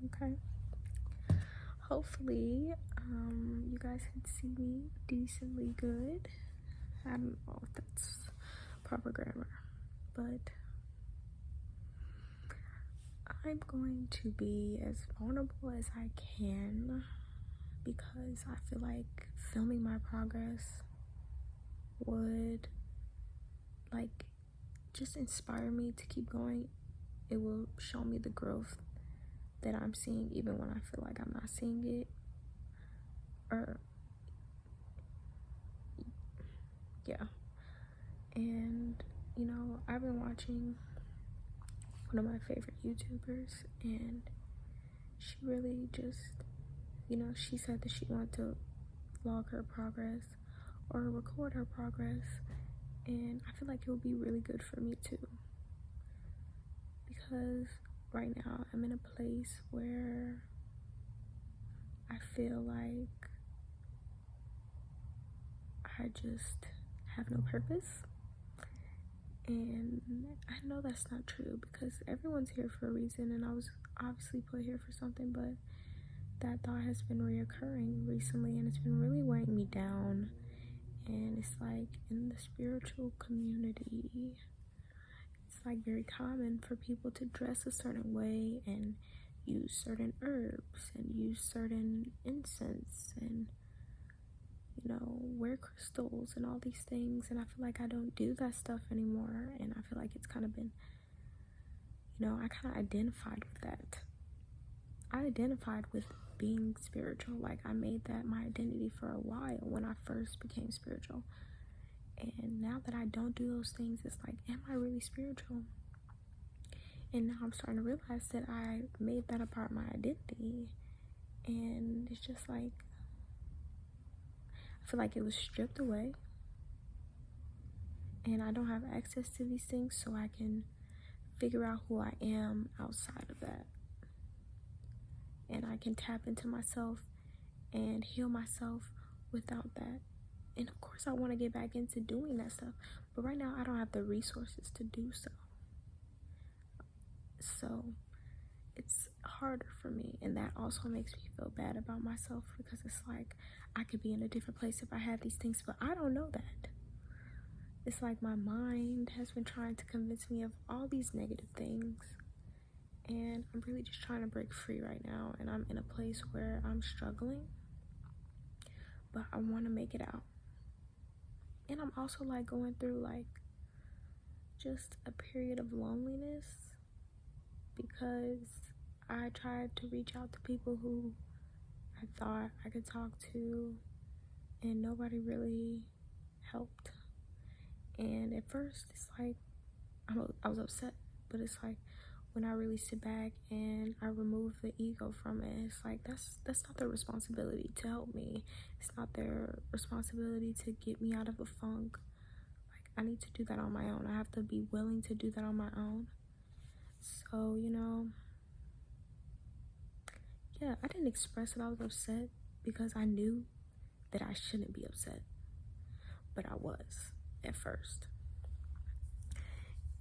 Okay. Hopefully, you guys can see me decently good. I don't know if that's proper grammar, but I'm going to be as vulnerable as I can because I feel like filming my progress would like just inspire me to keep going. It will show me the growth that I'm seeing even when I feel like I'm not seeing it. Or yeah. And I've been watching one of my favorite YouTubers, and she really just, she said that she wanted to vlog her progress or record her progress, and I feel like it would be really good for me too, because right now I'm in a place where I feel like I just have no purpose. And I know that's not true because everyone's here for a reason, and I was obviously put here for something, but that thought has been reoccurring recently, and it's been really weighing me down. And it's like in the spiritual community, it's like very common for people to dress a certain way and use certain herbs and use certain incense and wear crystals and all these things. And I feel like I don't do that stuff anymore, and I feel like it's kind of been, I kind of identified with that. I identified with being spiritual. Like, I made that my identity for a while when I first became spiritual. And now that I don't do those things, it's like, am I really spiritual? And now I'm starting to realize that I made that a part of my identity. And it's just like, I feel like it was stripped away. And I don't have access to these things, so I can figure out who I am outside of that. And I can tap into myself and heal myself without that. And of course I want to get back into doing that stuff, but right now I don't have the resources to do so. So it's harder for me, and that also makes me feel bad about myself because it's like I could be in a different place if I had these things, but I don't know that. It's like my mind has been trying to convince me of all these negative things, and I'm really just trying to break free right now. And I'm in a place where I'm struggling, but I want to make it out. And I'm also like going through like just a period of loneliness because I tried to reach out to people who I thought I could talk to, and nobody really helped. And at first it's like I was upset, but it's like when I really sit back and I remove the ego from it, it's like that's not their responsibility to help me. It's not their responsibility to get me out of a funk. Like, I need to do that on my own. I have to be willing to do that on my own. So yeah, I didn't express that I was upset because I knew that I shouldn't be upset, but I was at first.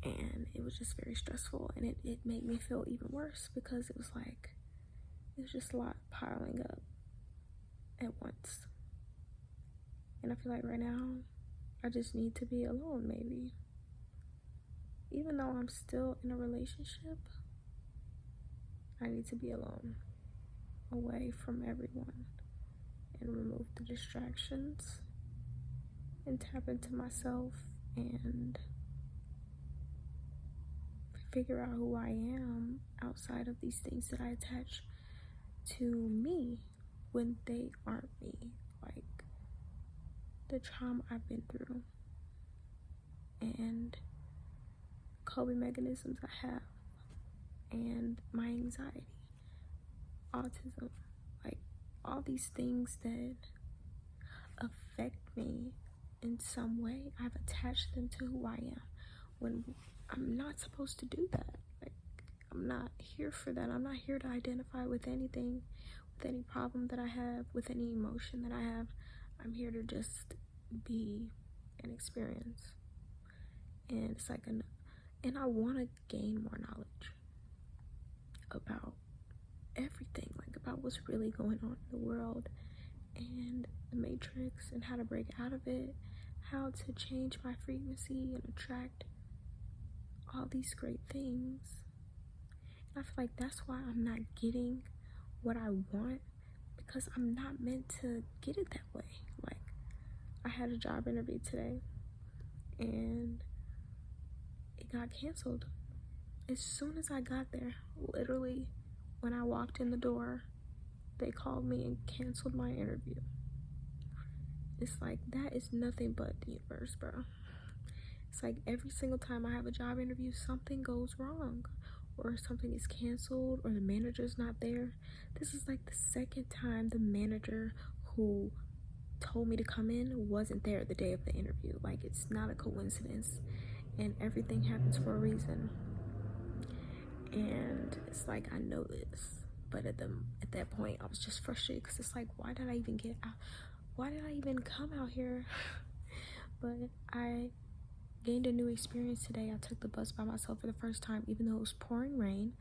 And it was just very stressful, and it made me feel even worse because it was just a lot piling up at once. And I feel like right now I just need to be alone, maybe. Even though I'm still in a relationship, I need to be alone, away from everyone, and remove the distractions and tap into myself and figure out who I am outside of these things that I attach to me when they aren't me, like the trauma I've been through and coping mechanisms I have, and my anxiety, autism, like all these things that affect me in some way. I've attached them to who I am when I'm not supposed to do that. Like, I'm not here for that. I'm not here to identify with anything, with any problem that I have, with any emotion that I have. I'm here to just be and experience. And it's like and I want to gain more knowledge about everything, like about what's really going on in the world and the matrix and how to break out of it, how to change my frequency and attract all these great things. And I feel like that's why I'm not getting what I want, because I'm not meant to get it that way. Like, I had a job interview today and it got canceled. As soon as I got there, literally when I walked in the door, they called me and canceled my interview. It's like, that is nothing but the universe, bro. It's like every single time I have a job interview, something goes wrong, or something is canceled, or the manager's not there. This is like the second time the manager who told me to come in wasn't there the day of the interview. Like, it's not a coincidence, and everything happens for a reason. And it's like, I know this, but at that point I was just frustrated, because it's like, why did I even get out? Why did I even come out here? But I gained a new experience today. I took the bus by myself for the first time, even though it was pouring rain.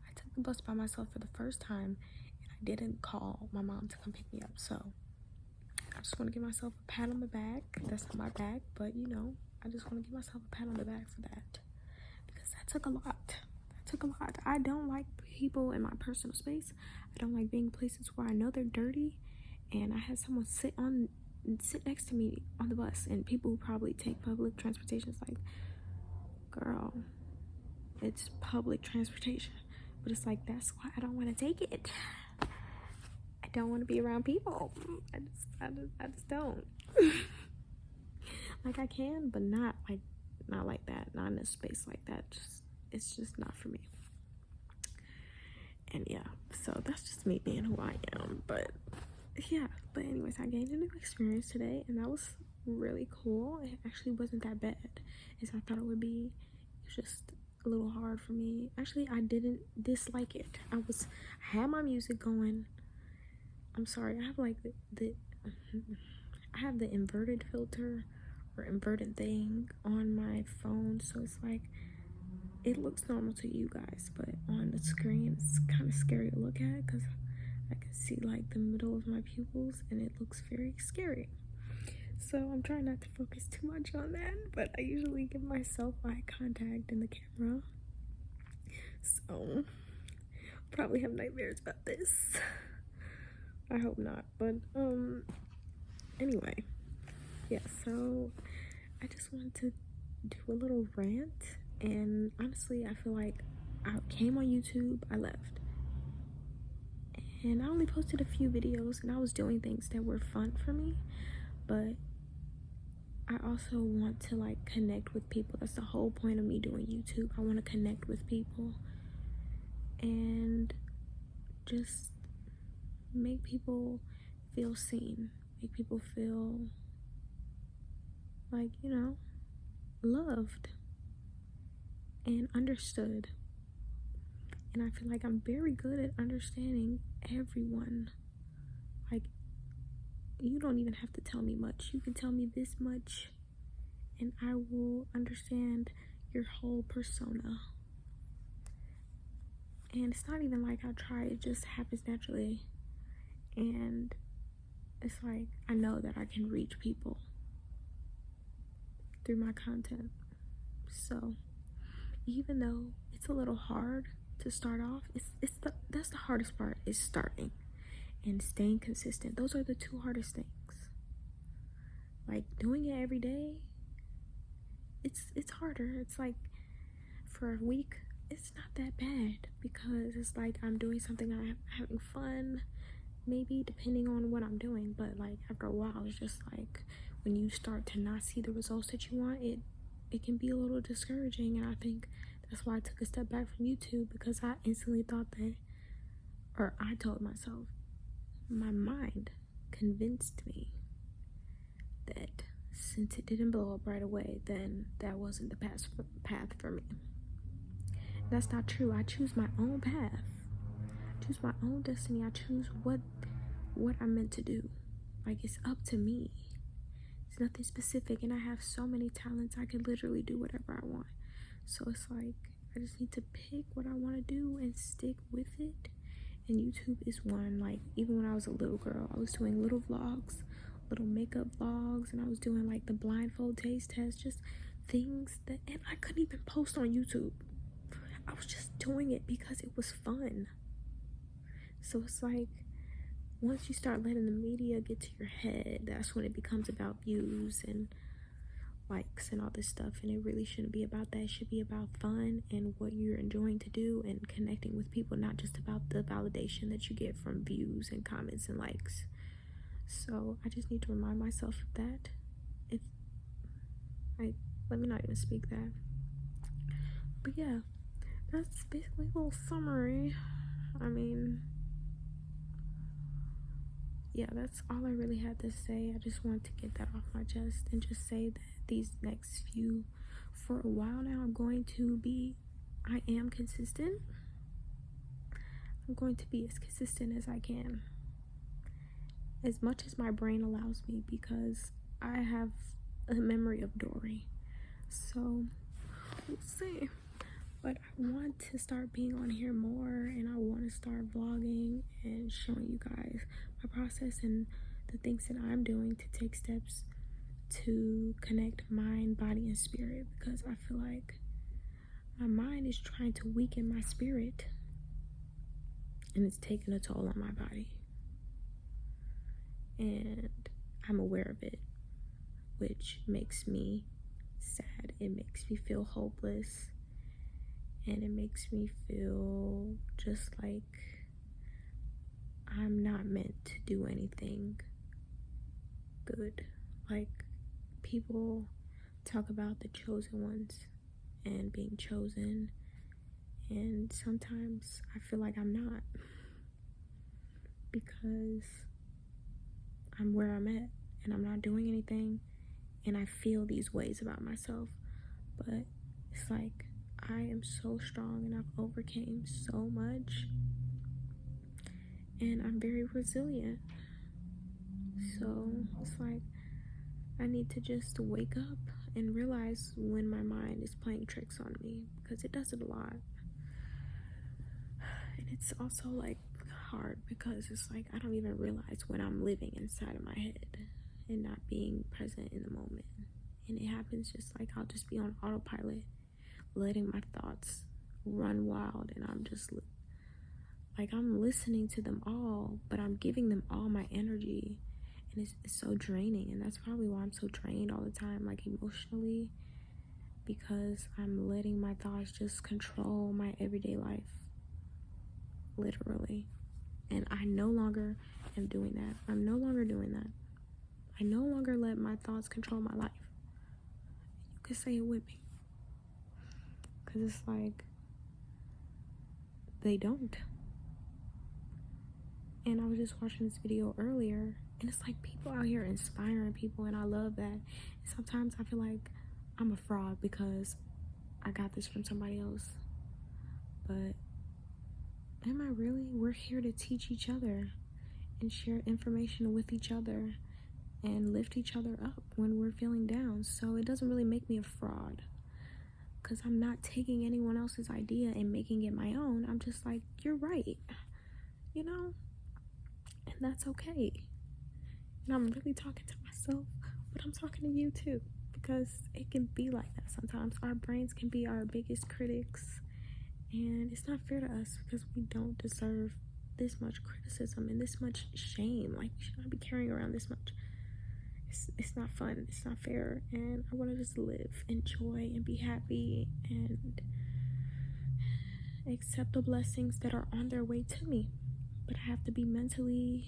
I took the bus by myself for the first time, and I didn't call my mom to come pick me up. So I just want to give myself a pat on the back. That's not my bag, but you know, I just want to give myself a pat on the back for that, because that took a lot. I don't like people in my personal space. I don't like being in places where I know they're dirty. And I had someone sit next to me on the bus, and people who probably take public transportation, it's like, girl, it's public transportation. But it's like, that's why I don't want to take it. I don't want to be around people. I just don't. Like, I can, but not like that. Not in a space like that. It's just not for me. And yeah, so that's just me being who I am. But yeah, but anyways, I gained a new experience today, and that was really cool. It actually wasn't that bad as I thought it would be. It was just a little hard for me. Actually, I didn't dislike it. I had my music going. I'm sorry, I have like I have the inverted filter or inverted thing on my phone, so it's like, it looks normal to you guys, but on the screen it's kind of scary to look at, because I can see like the middle of my pupils, and it looks very scary. So I'm trying not to focus too much on that, but I usually give myself eye contact in the camera. So I'll probably have nightmares about this. I hope not, but anyway, yeah, so I just wanted to do a little rant. And honestly, I feel like I came on YouTube, I left, and I only posted a few videos, and I was doing things that were fun for me, but I also want to like connect with people. That's the whole point of me doing YouTube. I want to connect with people and just make people feel seen, make people feel like, you know, loved and understood. And I feel like I'm very good at understanding everyone. Like, you don't even have to tell me much. You can tell me this much, and I will understand your whole persona. And it's not even like I try, it just happens naturally. And it's like, I know that I can reach people through my content. So even though it's a little hard to start off, that's the hardest part, is starting and staying consistent. Those are the two hardest things. Like, doing it every day, it's harder. It's like, for a week, it's not that bad, because it's like I'm doing something, I'm having fun, maybe, depending on what I'm doing. But like, after a while, it's just like, when you start to not see the results that you want, it can be a little discouraging. And I think that's why I took a step back from YouTube, because I instantly thought that, or I told myself, my mind convinced me that since it didn't blow up right away, then that wasn't the path for me. That's not true. I choose my own path. I choose my own destiny. I choose what I'm meant to do. Like, it's up to me. It's nothing specific, and I have so many talents. I can literally do whatever I want. So it's like, I just need to pick what I want to do and stick with it, And YouTube is one. Like, even when I was a little girl, I was doing little vlogs, little makeup vlogs, and I was doing like the blindfold taste test, just things that, and I couldn't even post on YouTube. I was just doing it because it was fun. So it's like, once you start letting the media get to your head, that's when it becomes about views and likes and all this stuff. And it really shouldn't be about that. It should be about fun and what you're enjoying to do and connecting with people, not just about the validation that you get from views and comments and likes. So I just need to remind myself of that. If I let me not even speak that. But yeah, that's basically a little summary. I mean, yeah, that's all I really had to say. I just wanted to get that off my chest and just say that these next few, for a while now, I am consistent. I'm going to be as consistent as I can, as much as my brain allows me, because I have a memory of Dory. So we'll see. But I want to start being on here more, and I want to start vlogging and showing you guys my process and the things that I'm doing to take steps to connect mind, body, and spirit, because I feel like my mind is trying to weaken my spirit, and it's taking a toll on my body. And I'm aware of it, which makes me sad. It makes me feel hopeless. And it makes me feel just like I'm not meant to do anything good. Like, people talk about the chosen ones and being chosen, and sometimes I feel like I'm not, because I'm where I'm at and I'm not doing anything, and I feel these ways about myself. But it's like, I am so strong and I've overcame so much, and I'm very resilient. So it's like, I need to just wake up and realize when my mind is playing tricks on me, because it does it a lot. And it's also like hard, because it's like I don't even realize when I'm living inside of my head and not being present in the moment. And it happens just like I'll just be on autopilot, letting my thoughts run wild, and I'm just like, I'm listening to them all, but I'm giving them all my energy, and it's so draining. And that's probably why I'm so drained all the time, like emotionally, because I'm letting my thoughts just control my everyday life, literally. And I no longer am doing that. I'm no longer doing that. I no longer let my thoughts control my life. You could say it with me, because it's like, they don't. And I was just watching this video earlier, and it's like, people out here inspiring people, and I love that. And sometimes I feel like I'm a fraud because I got this from somebody else. But am I really? We're here to teach each other and share information with each other and lift each other up when we're feeling down. So it doesn't really make me a fraud, because I'm not taking anyone else's idea and making it my own. I'm just like, you're right, you know? And that's okay. And I'm really talking to myself, but I'm talking to you too, because it can be like that sometimes. Our brains can be our biggest critics, and it's not fair to us, because we don't deserve this much criticism and this much shame. Like, we should not be carrying around this much. It's not fun. It's not fair. And I want to just live, enjoy, and be happy, and accept the blessings that are on their way to me. But I have to be mentally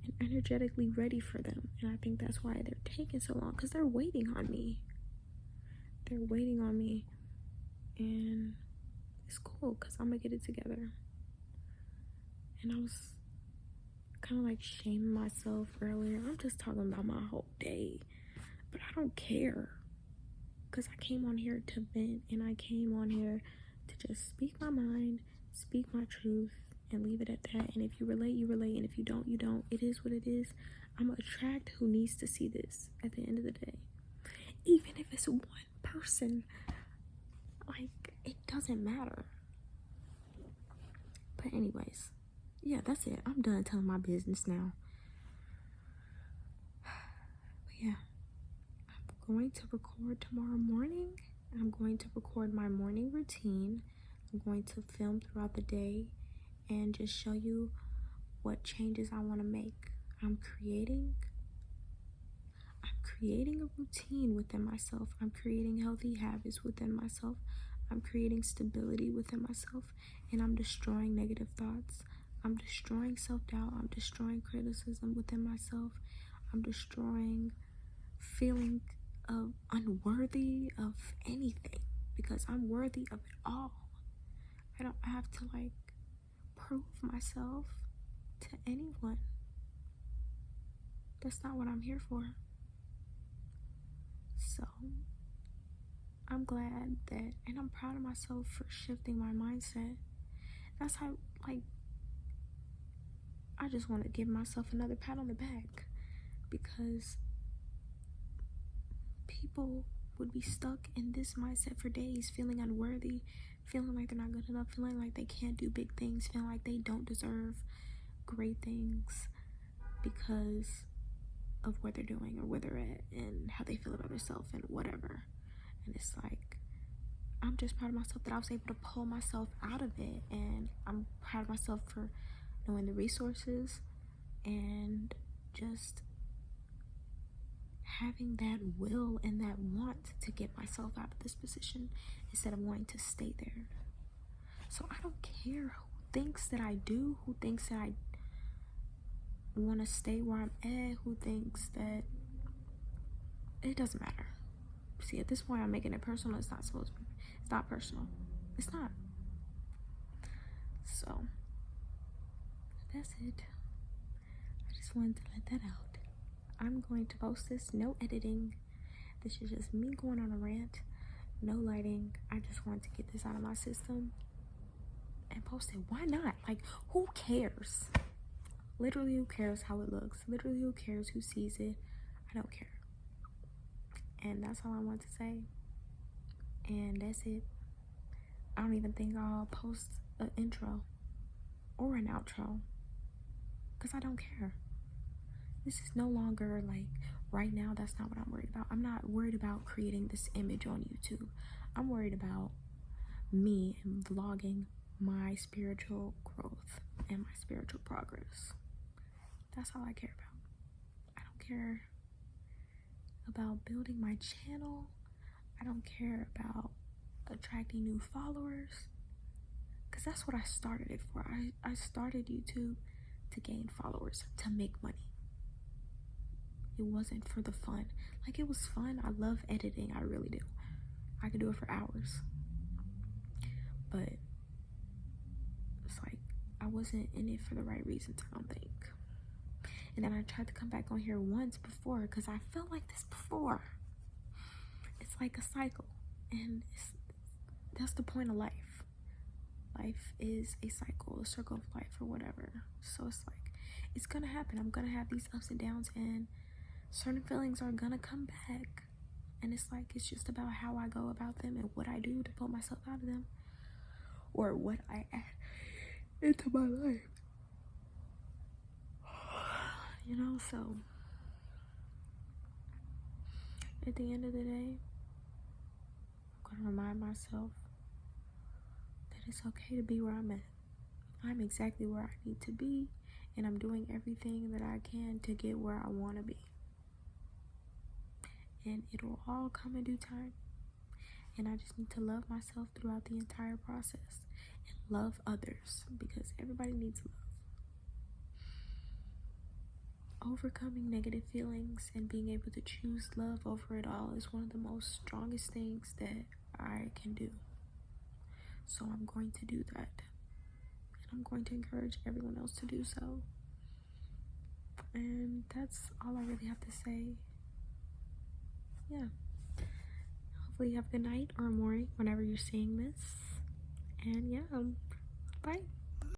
and energetically ready for them. And I think that's why they're taking so long, because they're waiting on me. They're waiting on me. And it's cool, because I'm going to get it together. And I was kind of like shaming myself earlier. I'm just talking about my whole day, but I don't care, because I came on here to vent, and I came on here to just speak my mind, speak my truth, and leave it at that. And if you relate, you relate, and if you don't, you don't. It is what it is. I'm gonna attract who needs to see this at the end of the day, even if it's one person. Like, it doesn't matter. But anyways, yeah, that's it. I'm done telling my business now. But yeah, I'm going to record tomorrow morning. I'm going to record my morning routine. I'm going to film throughout the day and just show you what changes I want to make. I'm creating a routine within myself. I'm creating healthy habits within myself. I'm creating stability within myself, and I'm destroying negative thoughts. I'm destroying self-doubt. I'm destroying criticism within myself. I'm destroying feeling of unworthy of anything, because I'm worthy of it all. I don't have to like prove myself to anyone. That's not what I'm here for. So I'm glad that, and I'm proud of myself for shifting my mindset. That's how, like, I just want to give myself another pat on the back, because people would be stuck in this mindset for days, feeling unworthy, feeling like they're not good enough, feeling like they can't do big things, feeling like they don't deserve great things because of what they're doing or where they're at and how they feel about themselves and whatever. And it's like, I'm just proud of myself that I was able to pull myself out of it, and I'm proud of myself for knowing the resources and just having that will and that want to get myself out of this position instead of wanting to stay there. So I don't care who thinks that I do, who thinks that I want to stay where I'm at, who thinks that, it doesn't matter. See, at this point I'm making it personal. It's not supposed to be. It's not personal. It's not. So that's it. I just wanted to let that out. I'm going to post this, no editing. This is just me going on a rant, no lighting. I just wanted to get this out of my system and post it. Why not? Like, who cares? Literally, who cares how it looks? Literally, who cares who sees it? I don't care. And that's all I want to say. And that's it. I don't even think I'll post an intro or an outro, because I don't care. This is no longer like, right now, that's not what I'm worried about. I'm not worried about creating this image on YouTube. I'm worried about me and vlogging my spiritual growth and my spiritual progress. That's all I care about. I don't care about building my channel. I don't care about attracting new followers, because that's what I started it for. I started YouTube to gain followers, to make money. It wasn't for the fun. Like, it was fun. I love editing. I really do. I could do it for hours. But it's like, I wasn't in it for the right reasons, I don't think. And then I tried to come back on here once before, because I felt like this before. It's like a cycle. And that's the point of life. Life is a cycle, a circle of life, or whatever. So it's like, it's gonna happen. I'm gonna have these ups and downs, and certain feelings are gonna come back. And it's like, it's just about how I go about them and what I do to pull myself out of them, or what I add into my life. You know, so at the end of the day, I'm gonna remind myself that it's okay to be where I'm at. I'm exactly where I need to be, and I'm doing everything that I can to get where I want to be. And it will all come in due time. And I just need to love myself throughout the entire process and love others, because everybody needs love. Overcoming negative feelings and being able to choose love over it all is one of the most strongest things that I can do. So I'm going to do that. And I'm going to encourage everyone else to do so. And that's all I really have to say. Yeah. Hopefully you have a good night or a morning whenever you're seeing this. And yeah, bye.